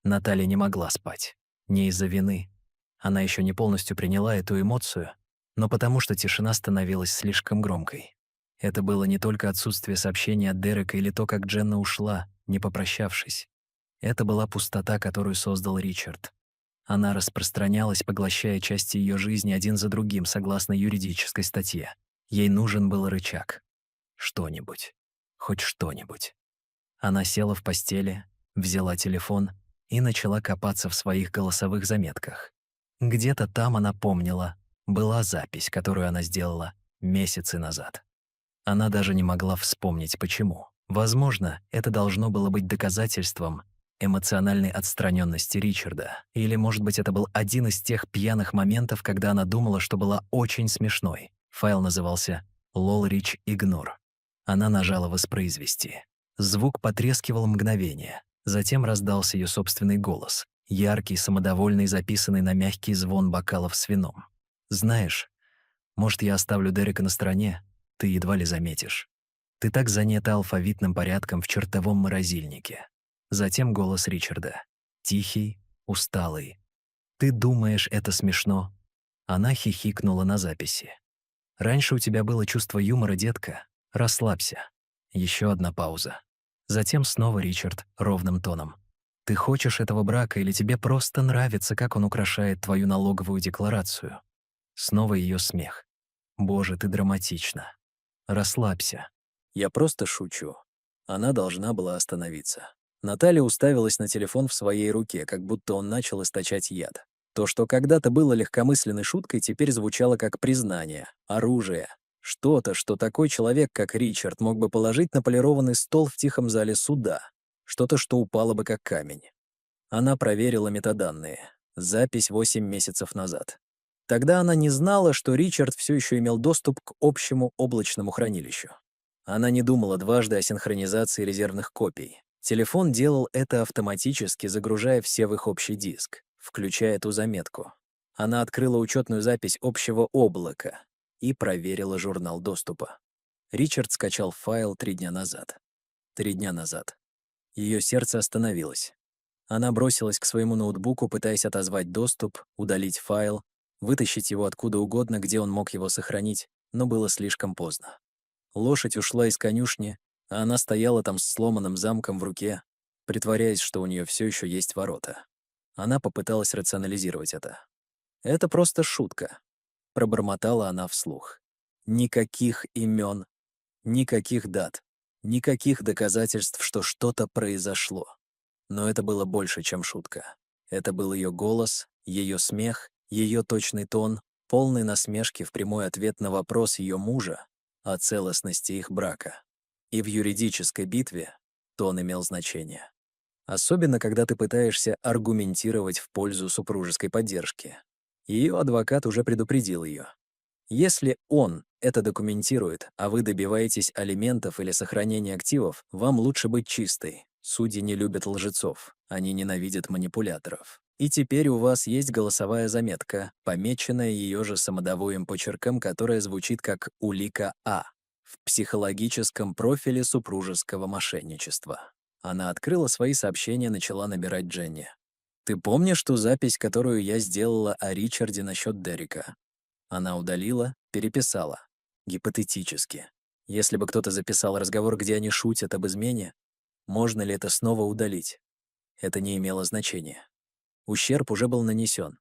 Наталья не могла спать. Не из-за вины. Она еще не полностью приняла эту эмоцию, но потому что тишина становилась слишком громкой. Это было не только отсутствие сообщения от Дерека или то, как Дженна ушла, не попрощавшись. Это была пустота, которую создал Ричард. Она распространялась, поглощая части ее жизни один за другим, согласно юридической статье. Ей нужен был рычаг. Что-нибудь. Хоть что-нибудь. Она села в постели, взяла телефон и начала копаться в своих голосовых заметках. Где-то там она помнила, была запись, которую она сделала месяцы назад. Она даже не могла вспомнить, почему. Возможно, это должно было быть доказательством эмоциональной отстраненности Ричарда. Или, может быть, это был один из тех пьяных моментов, когда она думала, что была очень смешной. Файл назывался «Lol Rich Ignore». Она нажала «Воспроизвести». Звук потрескивал мгновение. Затем раздался ее собственный голос, яркий, самодовольный, записанный на мягкий звон бокалов с вином. «Знаешь, может, я оставлю Дерека на стороне? Ты едва ли заметишь. Ты так занята алфавитным порядком в чертовом морозильнике». Затем голос Ричарда. Тихий, усталый. «Ты думаешь, это смешно?» Она хихикнула на записи. «Раньше у тебя было чувство юмора, детка. Расслабься». Еще одна пауза. Затем снова Ричард ровным тоном. «Ты хочешь этого брака или тебе просто нравится, как он украшает твою налоговую декларацию?» Снова ее смех. «Боже, ты драматична. Расслабься». «Я просто шучу». Она должна была остановиться. Наталья уставилась на телефон в своей руке, как будто он начал источать яд. То, что когда-то было легкомысленной шуткой, теперь звучало как признание, оружие. Что-то, что такой человек, как Ричард, мог бы положить на полированный стол в тихом зале суда. Что-то, что упало бы как камень. Она проверила метаданные. Запись 8 месяцев назад. Тогда она не знала, что Ричард все еще имел доступ к общему облачному хранилищу. Она не думала дважды о синхронизации резервных копий. Телефон делал это автоматически, загружая все в их общий диск, включая эту заметку. Она открыла учетную запись общего облака и проверила журнал доступа. Ричард скачал файл 3 дня назад. 3 дня назад. Ее сердце остановилось. Она бросилась к своему ноутбуку, пытаясь отозвать доступ, удалить файл, вытащить его откуда угодно, где он мог его сохранить, но было слишком поздно. Лошадь ушла из конюшни, а она стояла там с сломанным замком в руке, притворяясь, что у нее все еще есть ворота. Она попыталась рационализировать это. «Это просто шутка», — пробормотала она вслух. Никаких имен, никаких дат, никаких доказательств, что что-то произошло. Но это было больше, чем шутка. Это был ее голос, ее смех, ее точный тон, полный насмешки в прямой ответ на вопрос ее мужа о целостности их брака. И в юридической битве тон имел значение. Особенно, когда ты пытаешься аргументировать в пользу супружеской поддержки. Ее адвокат уже предупредил ее. Если он это документирует, а вы добиваетесь алиментов или сохранения активов, вам лучше быть чистой. Судьи не любят лжецов, они ненавидят манипуляторов. И теперь у вас есть голосовая заметка, помеченная ее же самодовольным почерком, которая звучит как улика А в психологическом профиле супружеского мошенничества. Она открыла свои сообщения и начала набирать Дженни. «Ты помнишь ту запись, которую я сделала о Ричарде насчет Дерека?» Она удалила, переписала. Гипотетически. Если бы кто-то записал разговор, где они шутят об измене, можно ли это снова удалить? Это не имело значения. Ущерб уже был нанесен.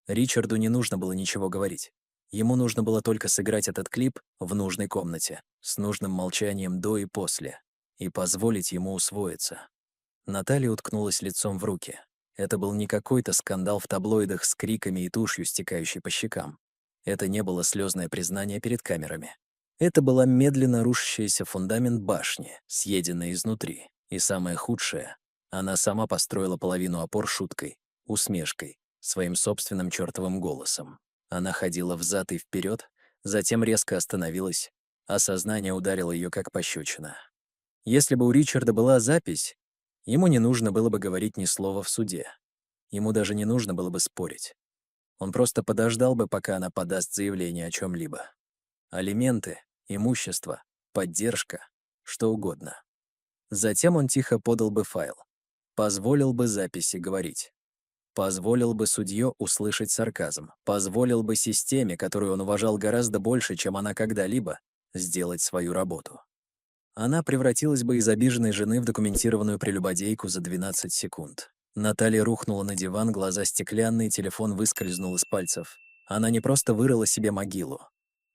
Ричарду не нужно было ничего говорить. Ему нужно было только сыграть этот клип в нужной комнате, с нужным молчанием до и после, и позволить ему усвоиться. Наталья уткнулась лицом в руки. Это был не какой-то скандал в таблоидах с криками и тушью, стекающей по щекам. Это не было слезное признание перед камерами. Это была медленно рушащаяся фундамент башни, съеденная изнутри. И самое худшее, она сама построила половину опор шуткой, усмешкой, своим собственным чертовым голосом. Она ходила взад и вперед, затем резко остановилась, а сознание ударило ее как пощечина. Если бы у Ричарда была запись, ему не нужно было бы говорить ни слова в суде. Ему даже не нужно было бы спорить. Он просто подождал бы, пока она подаст заявление о чем-либо. Алименты, имущество, поддержка, что угодно. Затем он тихо подал бы файл, позволил бы записи говорить, позволил бы судье услышать сарказм, позволил бы системе, которую он уважал гораздо больше, чем она когда-либо, сделать свою работу. Она превратилась бы из обиженной жены в документированную прелюбодейку за 12 секунд. Наталья рухнула на диван, глаза стеклянные, телефон выскользнул из пальцев. Она не просто вырыла себе могилу.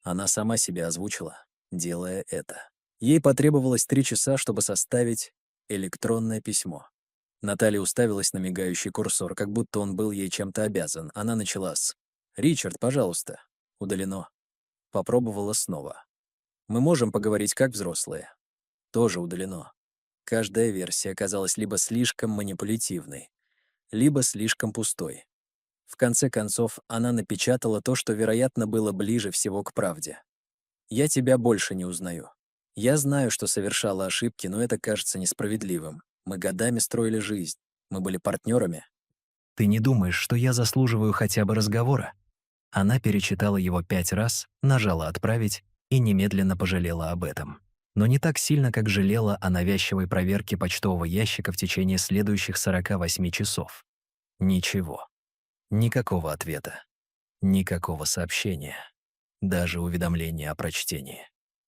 Она сама себя озвучила, делая это. Ей потребовалось 3 часа, чтобы составить электронное письмо. Наталья уставилась на мигающий курсор, как будто он был ей чем-то обязан. Она начала с «Ричард, пожалуйста». Удалено. Попробовала снова. «Мы можем поговорить как взрослые». Тоже удалено. Каждая версия оказалась либо слишком манипулятивной, либо слишком пустой. В конце концов, она напечатала то, что, вероятно, было ближе всего к правде. «Я тебя больше не узнаю. Я знаю, что совершала ошибки, но это кажется несправедливым. Мы годами строили жизнь. Мы были партнерами». «Ты не думаешь, что я заслуживаю хотя бы разговора?» Она перечитала его 5 раз, нажала «Отправить» и немедленно пожалела об этом. Но не так сильно, как жалела о навязчивой проверке почтового ящика в течение следующих 48 часов. Ничего. Никакого ответа. Никакого сообщения. Даже уведомления о прочтении.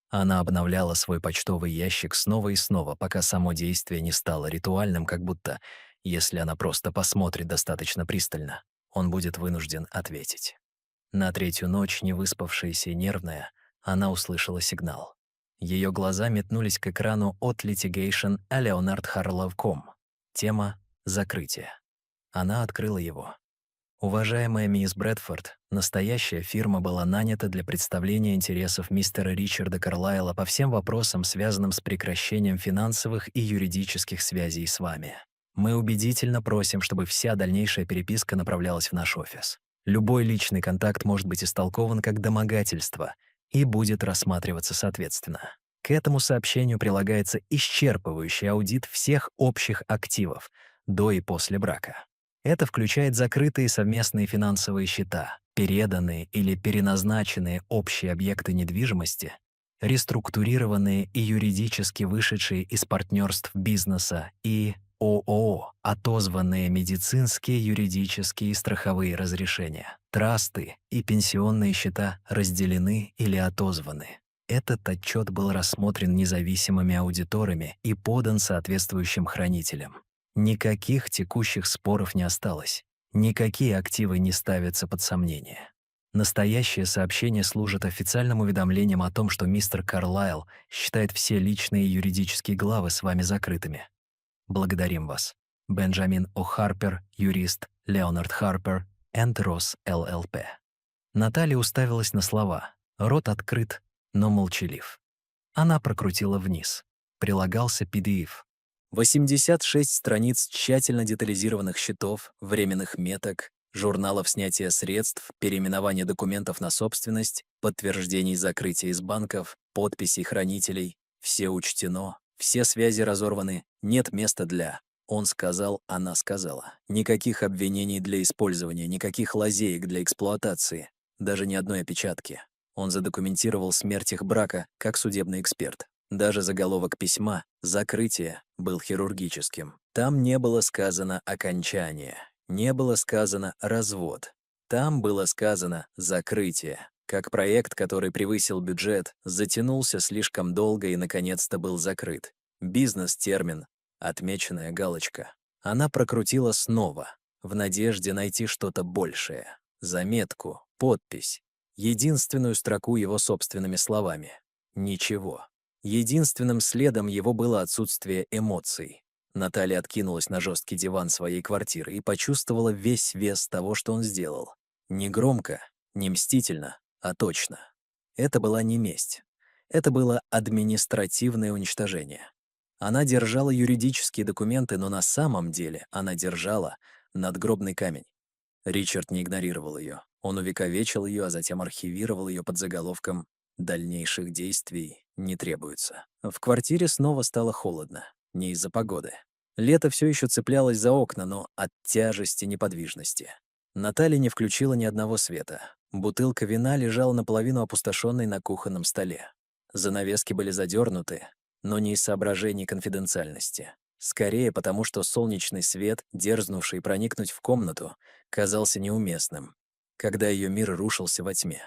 Она обновляла свой почтовый ящик снова и снова, пока само действие не стало ритуальным, как будто, если она просто посмотрит достаточно пристально, он будет вынужден ответить. На 3-ю ночь, невыспавшаяся и нервная, она услышала сигнал. Ее глаза метнулись к экрану от Litigation a leonardharlow.com. Тема «Закрытие». Она открыла его. Уважаемая мисс Брэдфорд, настоящая фирма была нанята для представления интересов мистера Ричарда Карлайла по всем вопросам, связанным с прекращением финансовых и юридических связей с вами. Мы убедительно просим, чтобы вся дальнейшая переписка направлялась в наш офис. Любой личный контакт может быть истолкован как домогательство и будет рассматриваться соответственно. К этому сообщению прилагается исчерпывающий аудит всех общих активов до и после брака. Это включает закрытые совместные финансовые счета, переданные или переназначенные общие объекты недвижимости, реструктурированные и юридически вышедшие из партнерств бизнеса и ООО, отозванные медицинские, юридические и страховые разрешения, трасты и пенсионные счета разделены или отозваны. Этот отчет был рассмотрен независимыми аудиторами и подан соответствующим хранителям. Никаких текущих споров не осталось. Никакие активы не ставятся под сомнение. Настоящее сообщение служит официальным уведомлением о том, что мистер Карлайл считает все личные и юридические главы с вами закрытыми. Благодарим вас. Бенджамин О. Харпер, юрист, Леонард Харпер, энд Росс ЛЛП. Наталья уставилась на слова. Рот открыт, но молчалив. Она прокрутила вниз. Прилагался PDF. 86 страниц тщательно детализированных счетов, временных меток, журналов снятия средств, переименования документов на собственность, подтверждений закрытия из банков, подписей хранителей. Все учтено, все связи разорваны, нет места для. Он сказал, она сказала. Никаких обвинений для использования, никаких лазеек для эксплуатации, даже ни одной опечатки. Он задокументировал смерть их брака как судебный эксперт. Даже заголовок письма «Закрытие» был хирургическим. Там не было сказано «окончание», не было сказано «развод». Там было сказано «закрытие», как проект, который превысил бюджет, затянулся слишком долго и, наконец-то, был закрыт. Бизнес-термин, отмеченная галочка. Она прокрутила снова, в надежде найти что-то большее. Заметку, подпись, единственную строку его собственными словами. Ничего. Единственным следом его было отсутствие эмоций. Наталья откинулась на жесткий диван своей квартиры и почувствовала весь вес того, что он сделал. Не громко, не мстительно, а точно. Это была не месть. Это было административное уничтожение. Она держала юридические документы, но на самом деле она держала надгробный камень. Ричард не игнорировал ее. Он увековечил ее, а затем архивировал ее под заголовком «Дальнейших действий не требуется». В квартире снова стало холодно. Не из-за погоды. Лето все еще цеплялось за окна, но от тяжести неподвижности. Наталья не включила ни одного света. Бутылка вина лежала наполовину опустошенной на кухонном столе. Занавески были задернуты, но не из соображений конфиденциальности. Скорее потому, что солнечный свет, дерзнувший проникнуть в комнату, казался неуместным, когда ее мир рушился во тьме.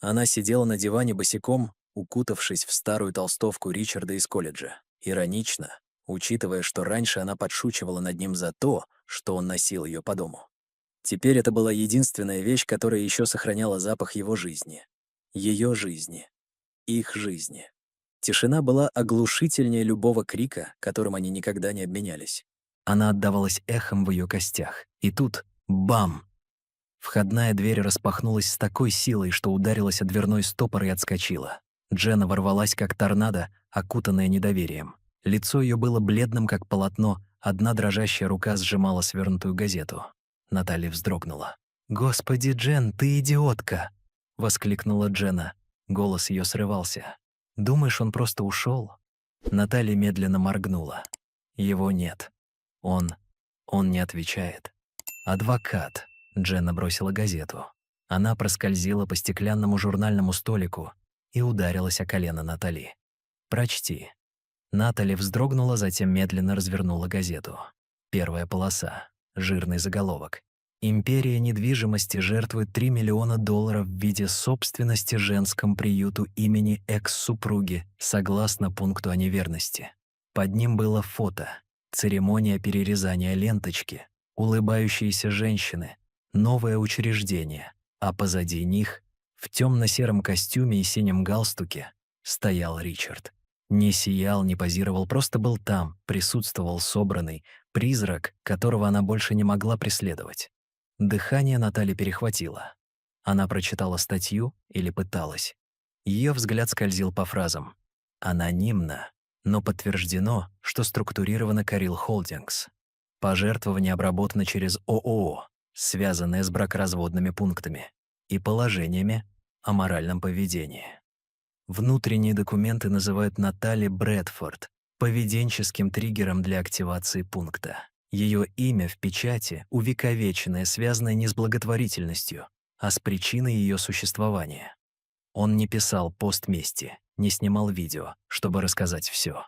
Она сидела на диване босиком, укутавшись в старую толстовку Ричарда из колледжа. Иронично, учитывая, что раньше она подшучивала над ним за то, что он носил ее по дому. Теперь это была единственная вещь, которая еще сохраняла запах его жизни. Ее жизни. Их жизни. Тишина была оглушительнее любого крика, которым они никогда не обменялись. Она отдавалась эхом в ее костях. И тут — бам! Входная дверь распахнулась с такой силой, что ударилась о дверной стопор и отскочила. Дженна ворвалась, как торнадо, окутанная недоверием. Лицо ее было бледным, как полотно, одна дрожащая рука сжимала свернутую газету. Наталья вздрогнула. «Господи, Джен, ты идиотка!» — воскликнула Дженна. Голос ее срывался. «Думаешь, он просто ушел?» Наталья медленно моргнула. «Его нет. Он не отвечает». «Адвокат», — Дженна бросила газету. Она проскользила по стеклянному журнальному столику и ударилась о колено Натали. «Прочти». Натали вздрогнула, затем медленно развернула газету. Первая полоса. Жирный заголовок. «Империя недвижимости жертвует $3 миллиона в виде собственности женскому приюту имени экс-супруги, согласно пункту о неверности». Под ним было фото. Церемония перерезания ленточки, улыбающиеся женщины, новое учреждение, а позади них, в темно-сером костюме и синем галстуке, стоял Ричард. Не сиял, не позировал, просто был там, присутствовал собранный, призрак, которого она больше не могла преследовать. Дыхание Натальи перехватило. Она прочитала статью или пыталась. Ее взгляд скользил по фразам. Анонимно, но подтверждено, что структурировано Карил Холдингс. Пожертвование обработано через ООО, связанное с бракоразводными пунктами и положениями о моральном поведении. Внутренние документы называют Натали Брэдфорд поведенческим триггером для активации пункта. Ее имя в печати увековеченное, связанное не с благотворительностью, а с причиной ее существования. Он не писал пост мести, не снимал видео, чтобы рассказать все.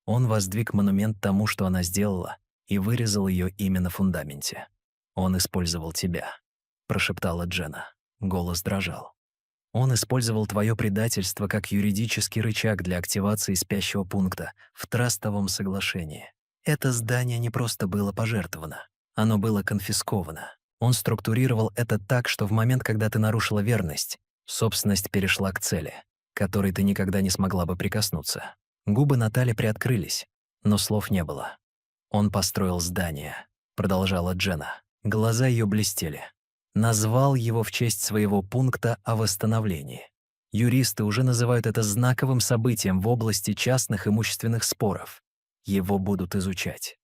Он воздвиг монумент тому, что она сделала, и вырезал ее имя на фундаменте. «Он использовал тебя», — прошептала Дженна. Голос дрожал. «Он использовал твое предательство как юридический рычаг для активации спящего пункта в трастовом соглашении. Это здание не просто было пожертвовано, оно было конфисковано. Он структурировал это так, что в момент, когда ты нарушила верность, собственность перешла к цели, к которой ты никогда не смогла бы прикоснуться». Губы Натали приоткрылись, но слов не было. «Он построил здание», — продолжала Дженна. Глаза ее блестели. Назвал его в честь своего пункта о восстановлении. Юристы уже называют это знаковым событием в области частных имущественных споров. Его будут изучать.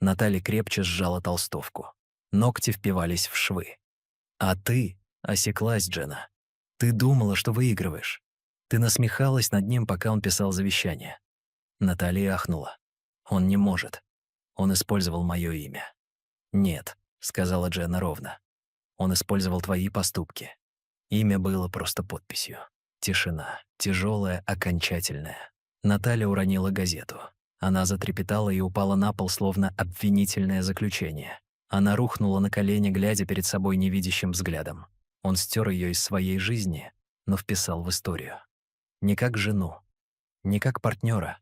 Наталья крепче сжала толстовку. Ногти впивались в швы. «А ты?» — осеклась Дженна. «Ты думала, что выигрываешь. Ты насмехалась над ним, пока он писал завещание». Наталья ахнула. «Он не может. Он использовал мое имя». «Нет», — сказала Дженна ровно. «Он использовал твои поступки. Имя было просто подписью». Тишина. Тяжелая, окончательная. Наталья уронила газету. Она затрепетала и упала на пол, словно обвинительное заключение. Она рухнула на колени, глядя перед собой невидящим взглядом. Он стер ее из своей жизни, но вписал в историю. Не как жену, не как партнера,